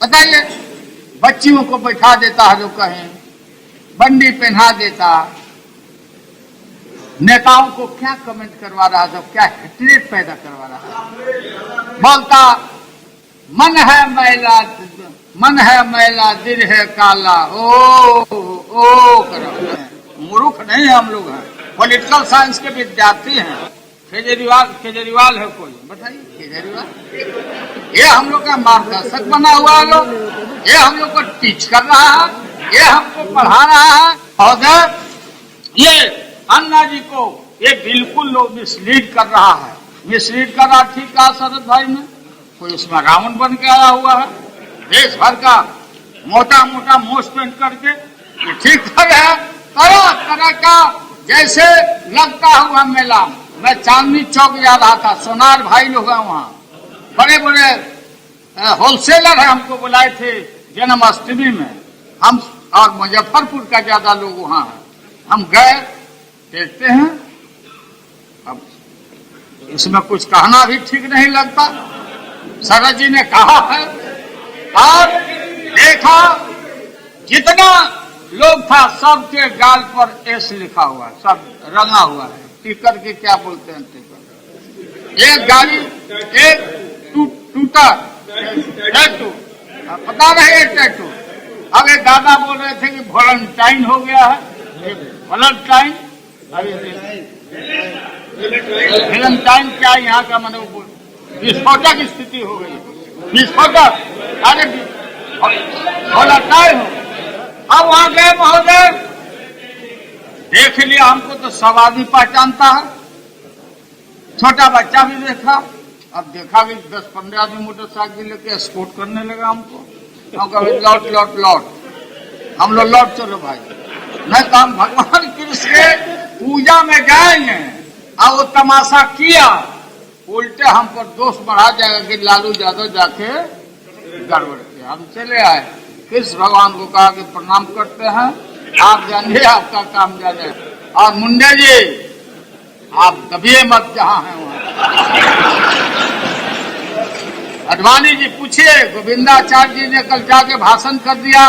बताइए, बच्चियों को बैठा देता है जो कहीं, बंडी पहना देता, नेताओं को क्या कमेंट करवा रहा था, क्या हेट्रेट पैदा करवा रहा था। बोलता मन है मैला दिल है काला, ओ करो। मूर्ख नहीं हम लोग हैं, पॉलिटिकल साइंस के विद्यार्थी हैं। केजरीवाल है कोई, बताइए केजरीवाल, ये हम लोग का मार्गदर्शक बना हुआ है लोग, ये हम लोग को टीच कर रहा है, ये हमको पढ़ा रहा है। और ये अन्ना जी को ये बिल्कुल लोग मिसलीड कर रहा है, मिसलीड कर रहा। ठीक कहा शरद भाई ने, कोई उसमें रावण बन के आया हुआ है, देश भर का मोटा मोटा मोस्ट पेंट करके। ये ठीक है, तरह का जैसे लगता हुआ मेला। मैं चांदनी चौक जा रहा था, सोनार भाई लोग हैं वहाँ, बड़े बड़े होलसेलर है, हमको बुलाए थे जन्माष्टमी में। हम और मुजफ्फरपुर का ज्यादा लोग वहाँ है, हम गए, देखते हैं। अब इसमें कुछ कहना भी ठीक नहीं लगता। शरद जी ने कहा है और देखा, जितना लोग था सबके गाल पर एस लिखा हुआ है, सब रंगा हुआ है। टिकर के क्या बोलते हैं, टिकर, एक गाड़ी एक टूटा टैटू, पता नहीं एक टैटू। अब एक दादा बोल रहे थे कि वॉलंटाइन हो गया है, वॉलंटाइन क्या यहाँ का मतलब विस्फोटक स्थिति हो गई, विस्फोटक। अरे वॉलंटाइन हो। अब वहां गए महोदय, देख लिया हमको तो सब आदमी पहचानता है, छोटा बच्चा भी देखा। अब देखा कि 10-15 आदमी मोटरसाइकिल लेके एस्कॉर्ट करने लगा हमको। हम कभी लौट हम लोग लौट चलो भाई। मैं तो हम भगवान कृष्ण के पूजा में जाएंगे और वो तमाशा किया, उल्टे हम पर दोष बढ़ा जाएगा कि लालू यादव जाके गड़बड़ किया। हम चले आए, कृष्ण भगवान को कहा कि प्रणाम करते हैं, आप जानिए आपका काम जाने। और मुंडे जी आप दबिए मत जहां हैं वहां। अडवाणी जी पूछिए, गोविंदाचार्य जी ने कल जाके भाषण कर दिया,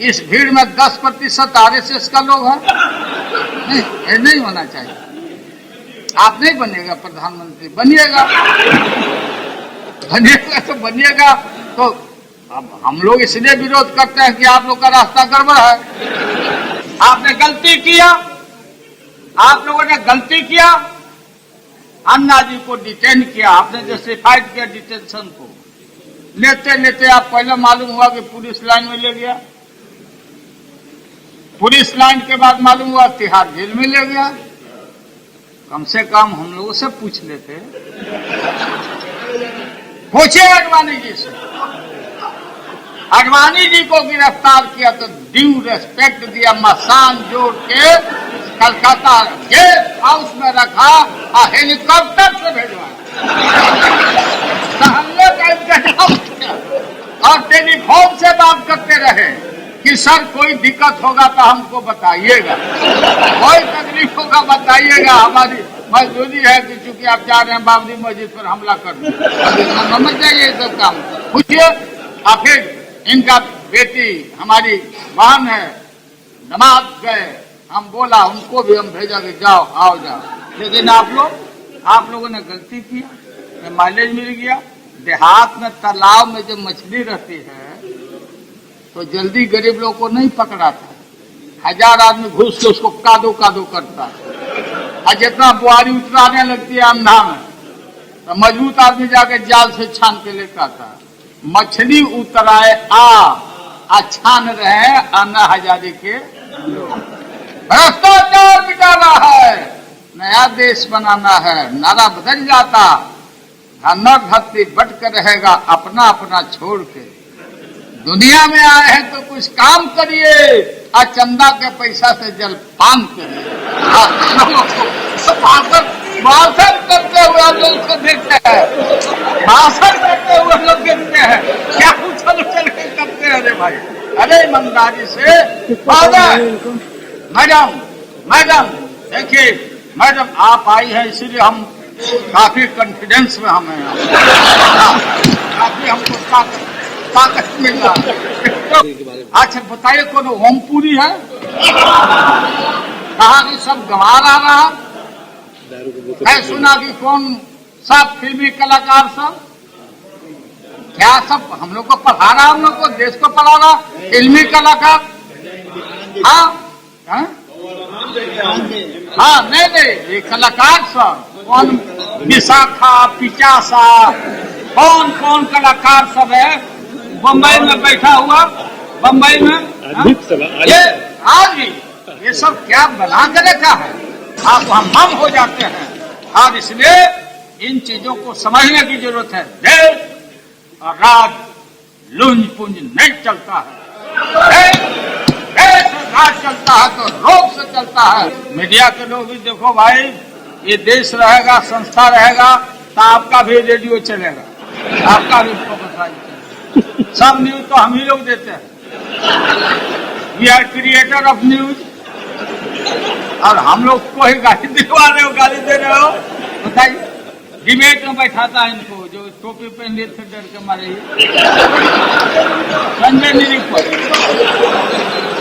इस भीड़ में 10% RSS का लोग है। नहीं, ये नहीं होना चाहिए। आप नहीं बनेगा प्रधानमंत्री, बनिएगा तो बनिएगा। तो अब हम लोग इसलिए विरोध करते हैं कि आप लोग का रास्ता गड़बड़ है। आपने गलती किया, आप लोगों ने गलती किया, अन्ना जी को डिटेन किया, आपने जस्टिफाइड किया डिटेंशन को। लेते लेते आप पहले मालूम हुआ कि पुलिस लाइन में ले गया, पुलिस लाइन के बाद मालूम हुआ तिहाड़ जेल में ले गया। कम से कम हम लोगों से पूछ लेते, पूछे अडवाणी जी से। अडवाणी जी को गिरफ्तार किया तो ड्यू रेस्पेक्ट दिया, मसान जोड़ के कलकत्ता गेस्ट हाउस में रखा और हेलीकॉप्टर से भेजवा, हमले का इंतजाम किया और टेलीफोन से बात करते रहे कि सर कोई दिक्कत होगा तो हमको बताइएगा, कोई तकलीफ होगा बताइएगा, हमारी मजबूरी है कि चूंकि आप जा रहे हैं बाबरी मस्जिद पर हमला करने, समझ जाइए सब काम। पूछिए। और फिर इनका बेटी हमारी बहन है, नमाज गए, हम बोला उनको भी हम भेजा कि जाओ आओ जाओ, लेकिन आप लोगों ने गलती किया, माइलेज मिल गया। देहात में तालाब में जब मछली रहती है तो जल्दी गरीब लोग को नहीं पकड़ा था, 1000 आदमी घुस के उसको कादो कादो करता है, और जितना बुआरी उतराने लगती है अंधा में तो मजबूत आदमी जाके जाल से छान के लेकर आता है। मछली उतराए आ छान रहे अन्ना हजारे के लोग। भ्रष्टाचार मिटाना है, नया देश बनाना है, नारा बदल जाता, धन धरती बट कर रहेगा अपना अपना छोड़ के। दुनिया में आए हैं तो कुछ काम करिए, और चंदा के पैसा से जलपान करिए। भाषण करते हुए हम लोग उसको देखते हैं, भाषण करते हुए लोग देखते हैं, क्या उछल उछल के करते हैं। अरे भाई, अरे ईमानदारी से मैडम देखिए, मैडम आप आई है इसीलिए हम काफी कॉन्फिडेंस में हम हैं, काफी हमको ताकत मिल रहा है। अच्छा बताइए, कौन ओमपुरी है, कहा कि सब गंवा रहा है, सुना कि कौन सब फिल्मी कलाकार सब क्या सब हम लोग को पढ़ा रहा, हम लोग को देश को पढ़ा रहा, फिल्मी कलाकार। हाँ हाँ, नहीं ये कलाकार सब कौन, विशाखा, पिचासा, कौन कौन कलाकार सब है बम्बई में बैठा हुआ, बम्बई में ये आज भी ये सब क्या बना कर रखा है, आप वहां मम हो जाते हैं। और इसलिए इन चीजों को समझने की जरूरत है। देश और राज लुंज पुंज नहीं चलता है, देश और राज चलता है तो रोग से चलता है। मीडिया के लोग भी देखो भाई, ये देश रहेगा, संस्था रहेगा तो आपका भी रेडियो चलेगा, आपका भी फोकस चलेगा। सब न्यूज तो हम ही लोग देते हैं, we are creator of news. और हम लोग को ही गाली दिलवा रहे हो, गाली दे रहे हो, बताइए। डिबेट में बैठाता है इनको, जो टोपी पहन लिए थे डर के मारे, संजय निरीक्षक